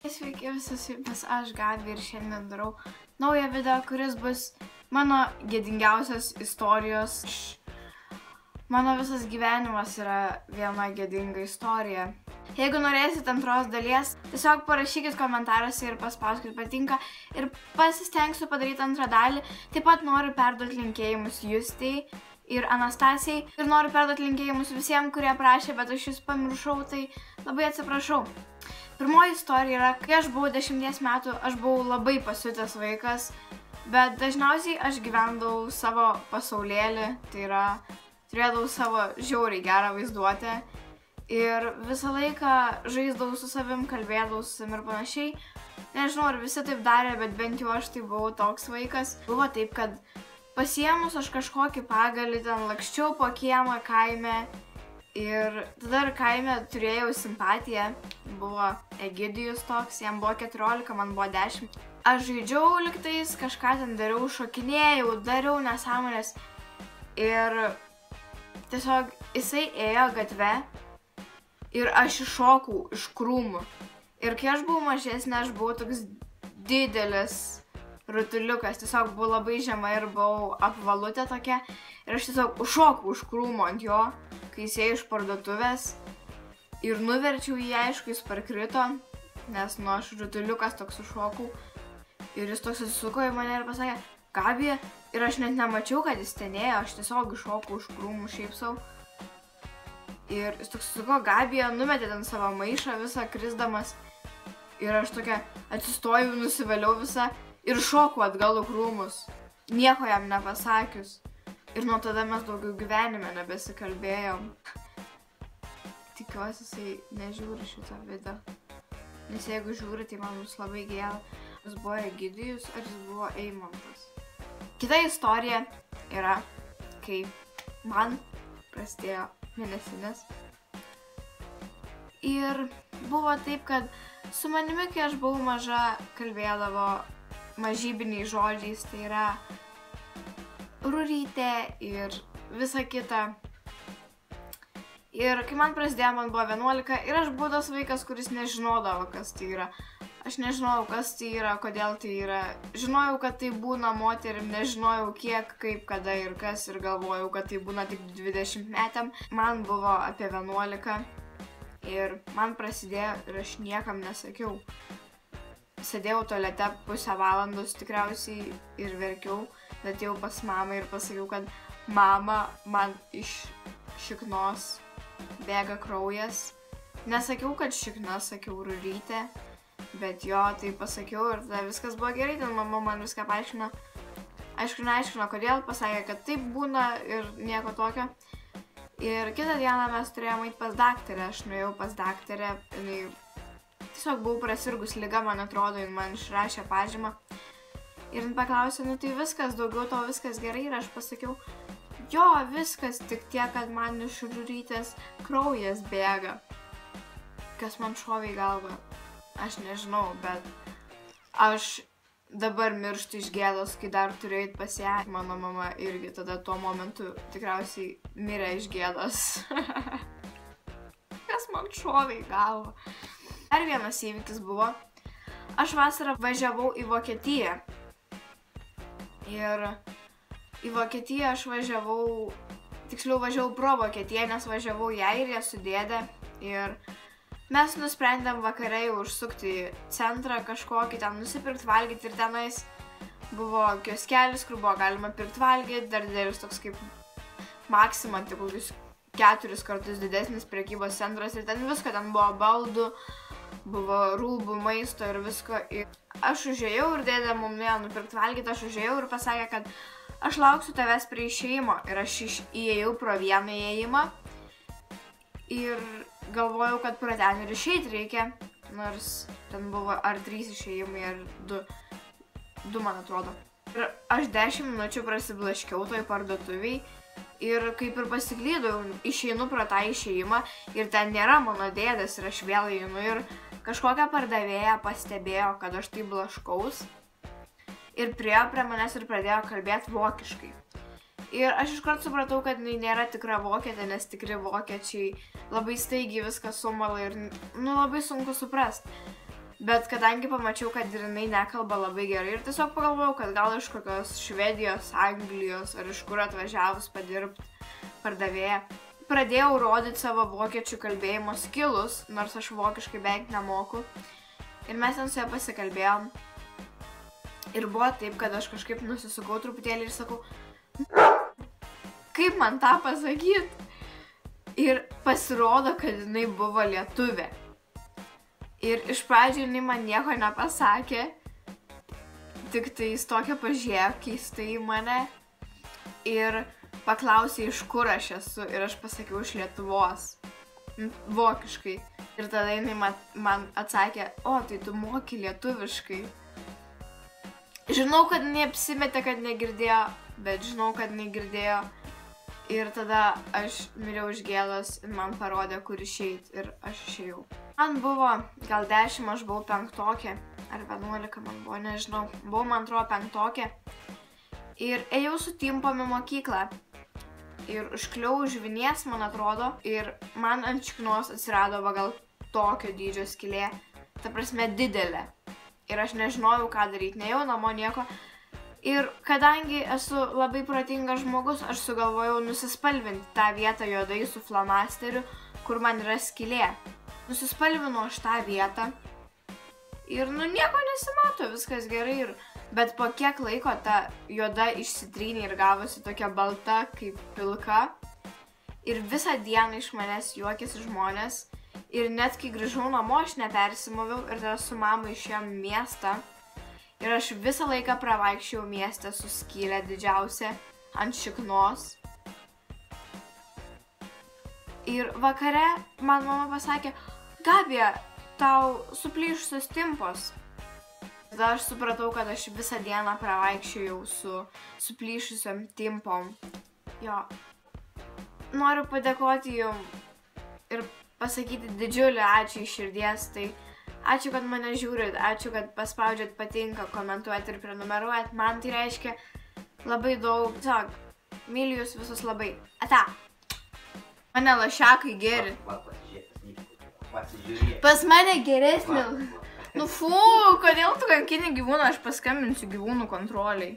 Sveiki visus, aš Gabi ir šiandien darau naują video, kuris bus mano gėdingiausios istorijos. Mano visas gyvenimas yra viena gėdinga istorija. Jeigu norėsit antros dalies, tiesiog parašykit komentaruose ir paspauskit patinka ir pasistengsiu padaryti antrą dalį. Taip pat noriu perduoti linkėjimus Justei ir Anastasijai ir noriu perduoti linkėjimus visiems, kurie prašė, bet aš jūs pamiršau, tai labai atsiprašau. Pirmoji istorija yra, kai aš buvau 10 metų, aš buvau labai pasiutęs vaikas, bet dažniausiai aš gyvendavau savo pasaulėlį, tai yra turėdavau savo žiauriai gerą vaizduotę ir visą laiką žaisdavau su savim, kalbėdavau su savim ir panašiai. Nežinau, ar visi taip darė, bet bent jau aš tai buvau toks vaikas. Buvo taip, kad pasiėmus aš kažkokį pagalį, ten lakščiau po kiemą kaime. Ir tada ir kaime turėjau simpatiją, buvo Egidijus toks, jam buvo 14, man buvo 10. Aš žaidžiau liktais, kažką ten dariau, šokinėjau, dariau nesąmonės. Ir tiesiog jisai ėjo gatve ir aš iššokau iš krūmų. Ir kai aš buvau mažesnė, aš buvau toks didelis rutuliukas, tiesiog buvau labai žema ir buvau apvalutė tokia. Ir aš tiesiog užšokau iš krūmo ant jo, kai jis ėjo iš parduotuvės ir nuverčiau jį, aišku, jis parkrito, nes aš rutuliukas toks užšokau. Ir jis toks atsisuko į mane ir pasakė, Gabi, ir aš net nemačiau, kad jis ten ėjo, aš tiesiog iššokau iš krūmų šiaip sau. Ir jis toks atsisuko, Gabi, numetė ten savo maišą visą krisdamas. Ir aš tokia atsistojau, nusivaliau visą ir šokau atgal į krūmus, nieko jam nepasakius. Ir nuo tada mes daugiau gyvenime nebesikalbėjom. Tikiuosi, jisai nežiūri šitą video. Nes jeigu žiūri, tai man bus labai gėda. Jis buvo Egidijus, ar jis buvo Eimantas. Kita istorija yra, kai man prasidėjo mėnesinės. Ir buvo taip, kad su manimi, kai aš buvau maža, kalbėdavo mažybiniais žodžiais, tai yra Rurytė ir visa kita. Ir kai man prasidėjo, man buvo 11 ir aš buvau tas vaikas, kuris nežinodavo, kas tai yra. Aš nežinojau, kas tai yra, kodėl tai yra. Žinojau, kad tai būna moterim, nežinojau kiek, kaip, kada ir kas ir galvojau, kad tai būna tik 20 metam. Man buvo apie 11 ir man prasidėjo ir aš niekam nesakiau. Sėdėjau tualete pusę valandos tikriausiai ir verkiau. Bet jau pas mamą ir pasakiau, kad mama, man iš šiknos bėga kraujas. Nesakiau, kad šikna, sakiau Rurytė, bet jo, tai pasakiau ir tada viskas buvo gerai, ten mama man viską paaiškino. Aišku, neaiškino, kodėl, pasakė, kad taip būna ir nieko tokio. Ir kitą dieną mes turėjome eiti pas daktarę, aš nuėjau pas daktarę, tiesiog buvau prasirgus liga, man atrodo, jin man išrašė pažymą. Ir jin paklausė, nu tai viskas, daugiau to viskas gerai ir aš pasakiau, jo, viskas, tik tiek, kad man iš Rurytės kraujas bėga. Kas man šovė į galvą, aš nežinau, bet aš dabar mirštu iš gėdos, kai dar turiu eiti pas ją. Mano mama irgi tada tuo momentu tikriausiai mirė iš gėdos. Kas man šovė į galvą. Dar vienas įvykis buvo, aš vasarą važiavau į Vokietiją. Ir į Vokietiją aš važiavau, tiksliau važiavau pro Vokietiją, nes važiavau į Airiją su dėde. Ir mes nusprendėm vakare jau užsukti į centrą kažkokį, ten nusipirkti valgyti ir tenais buvo kioskelis, kur buvo galima pirkti valgyti, dar didelis toks kaip Maxima, tik kokius 4 kartus didesnis prekybos centras ir ten visko, ten buvo baldų, buvo rūbų, maisto ir visko. Ir aš užėjau ir dėdė mum nuėjo nupirkti valgyti, aš užėjau ir pasakė, kad aš lauksiu tavęs prie išėjimo. Ir aš įėjau pro vieną įėjimą ir galvojau, kad pro ten ir išeiti reikia. Nors ten buvo ar 3 išėjimai, ar 2 man atrodo. Ir aš 10 minučių prasiblaškiau toj parduotuviai. Ir kaip ir pasiklydau, išeinu pro tą išėjimą ir ten nėra mano dėdės ir aš vėl einu ir kažkokia pardavėja pastebėjo, kad aš tai blaškaus ir priėjo prie manęs ir pradėjo kalbėti vokiškai. Ir aš iškart supratau, kad jinai nėra tikra vokietė, nes tikri vokiečiai labai staigiai viską sumala ir labai sunku suprast. Bet kadangi pamačiau, kad ir jinai nekalba labai gerai ir tiesiog pagalvojau, kad gal iš kokios Švedijos, Anglijos ar iš kur atvažiavus padirbti pardavėją. Pradėjau rodyti savo vokiečių kalbėjimo skilus, nors aš vokiškai beveik nemoku. Ir mes ten su ja pasikalbėjom. Ir buvo taip, kad aš kažkaip nusisukau truputėlį ir sakau, kaip man tą pasakyti? Ir pasirodo, kad jinai buvo lietuvė. Ir iš pradžių jinai man nieko nepasakė, tik tai jis tokia pažiūrėjo keistai į mane ir paklausė, iš kur aš esu, ir aš pasakiau iš Lietuvos, vokiškai. Ir tada jinai man atsakė, o, tai tu moki lietuviškai. Žinau, kad jinai apsimetė, kad negirdėjo, bet žinau, kad negirdėjo. Ir tada aš miriau iš gėdos ir man parodė, kur išeit ir aš išėjau. Man buvo gal 10, aš buvau 5 ar 11 man buvo, nežinau. Buvau, man atrodo, 5 ir ėjau su timpom į mokyklą. Ir užkliau už vinies, man atrodo, ir man ant šiknos atsirado gal tokio dydžio skylė, ta prasme didelė. Ir aš nežinojau, ką daryti, nejau namo nieko. Ir kadangi esu labai protingas žmogus, aš sugalvojau nusispalvinti tą vietą juodai su flomasteriu, kur man yra skylė. Nusispalvinu aš tą vietą ir nieko nesimato, viskas gerai. Bet po kiek laiko ta juoda išsitrynė ir gavosi tokia balta kaip pilka. Ir visą dieną iš manęs juokėsi žmonės. Ir net kai grįžau namo, aš nepersimoviau ir tada su mama išėjom miestą. Ir aš visą laiką pravaikščiau miestą su skylė didžiausia ant šiknos. Ir vakare man mama pasakė, Gabija, tau suplyšusios timpos. Tada aš supratau, kad aš visą dieną pravaikščiojau su suplyšusiom timpom. Jo. Noriu padėkoti jums ir pasakyti didžiulį ačiū iš širdies. Tai ačiū, kad mane žiūrit, ačiū, kad paspaudžiat patinka, komentuojat ir prenumeruojat. Man tai reiškia labai daug. Tiesiog, myliu jūs visus labai. Ata. Mane lašiakai geri. Pas mane geresnė. Nu fu, kodėl tu kankini gyvūną, aš paskambinsiu gyvūnų kontroliai.